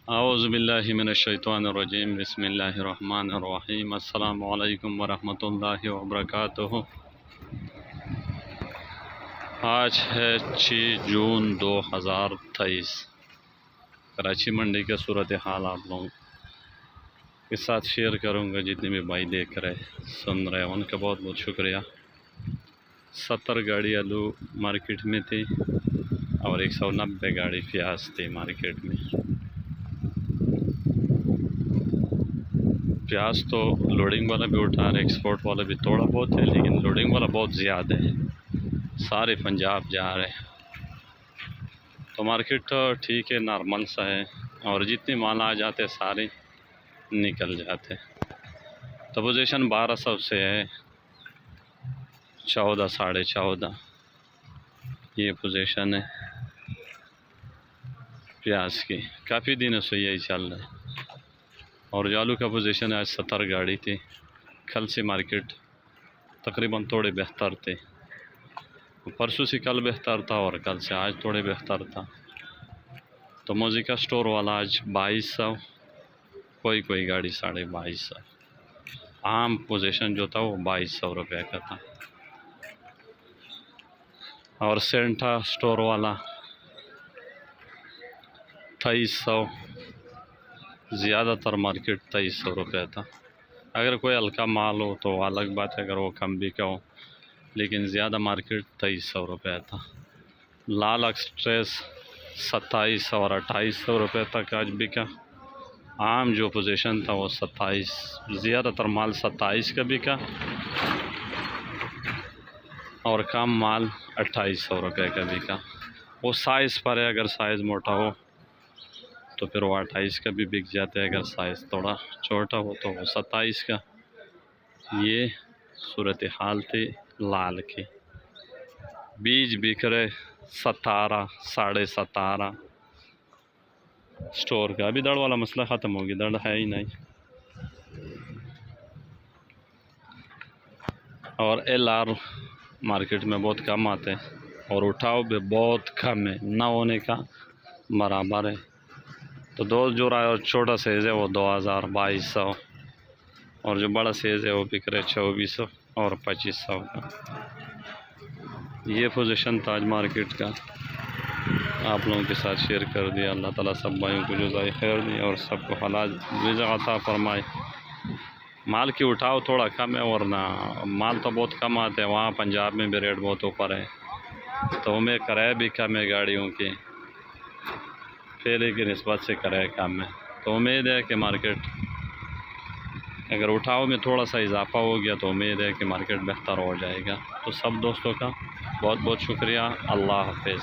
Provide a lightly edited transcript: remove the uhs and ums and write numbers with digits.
औज़ुबिल्लाहिमिनश्शैतानिर्रजीम बिस्मिल्लाहिर्रहमानिर्रहीम अस्सलामु अलैकुम वरहमतुल्लाहि वबरकातुहू। आज है 6 जून 2023। कराची मंडी का सूरत हाल आप लोगों के साथ शेयर करूंगा। जितने भी भाई देख रहे सुन रहे उनका बहुत बहुत शुक्रिया। 70 गाड़ी आलू मार्केट में थी और 190 गाड़ी प्याज थी मार्केट में। प्याज तो लोडिंग वाला भी उठा रहे, एक्सपोर्ट वाला भी थोड़ा बहुत है, लेकिन लोडिंग वाला बहुत ज़्यादा है, सारे पंजाब जा रहे हैं। तो मार्केट तो ठीक है, नॉर्मल सा है और जितने माल आ जाते सारे निकल जाते। तो पोजीशन 1200 से है 14 साढ़े 14 ये पोजीशन है प्याज की। काफ़ी दिनों से यही चल रहा है। और आलू का पोजीशन आज 70 गाड़ी थी। कल से मार्केट तकरीबन थोड़े बेहतर थे, परसों से कल बेहतर था और कल से आज थोड़े बेहतर था। तो मोज़िका स्टोर वाला आज 2200, कोई गाड़ी 2250। आम पोजीशन जो था वो 2200 रुपये का था। और सेंटा स्टोर वाला 2300, ज़्यादातर मार्केट 2300 रुपये था। अगर कोई हल्का माल हो तो अलग बात है, अगर वो कम बिका हो, लेकिन ज़्यादा मार्केट 2300 रुपये था। लाल एक्सप्रेस 2700 और 2800 रुपये तक आज बिका। आम जो पोजीशन था वो 27, ज़्यादातर माल 27 का बिका और कम माल 2800 रुपये का बिका। वो साइज़ पर है, अगर साइज़ मोटा हो तो फिर वो 28 का भी बिक जाता है, अगर साइज़ थोड़ा छोटा हो तो वो 27 का। ये सूरत हाल थी लाल की। बीज बिक रहे 17 साढ़े 17। स्टोर का अभी दड़ वाला मसला ख़त्म हो गया, दड़ है ही नहीं। और LR मार्केट में बहुत कम आते हैं और उठाव भी बहुत कम है, ना होने का बराबर है। तो दो जो रहा है छोटा साइज़ है वो 2000 2200 और जो बड़ा साइज़ है वो बिक रहे 2400 और 2500 का। ये पोजीशन था आज मार्केट का, आप लोगों के साथ शेयर कर दिया। अल्लाह ताला सब भाइयों को जज़ाए खैर दी और सबको हलाल रिज़्क़ अता फरमाए। माल की उठाव थोड़ा कम है, वरना माल तो बहुत कम आते हैं। वहाँ पंजाब में भी रेट बहुत ऊपर है, तो हमें किराया भी कम है गाड़ियों की, पहले की निस्बत से किराया कम है। तो उम्मीद है कि मार्केट अगर उठाव में थोड़ा सा इजाफा हो गया तो उम्मीद है कि मार्केट बेहतर हो जाएगा। तो सब दोस्तों का बहुत बहुत शुक्रिया। अल्लाह हाफ़िज़।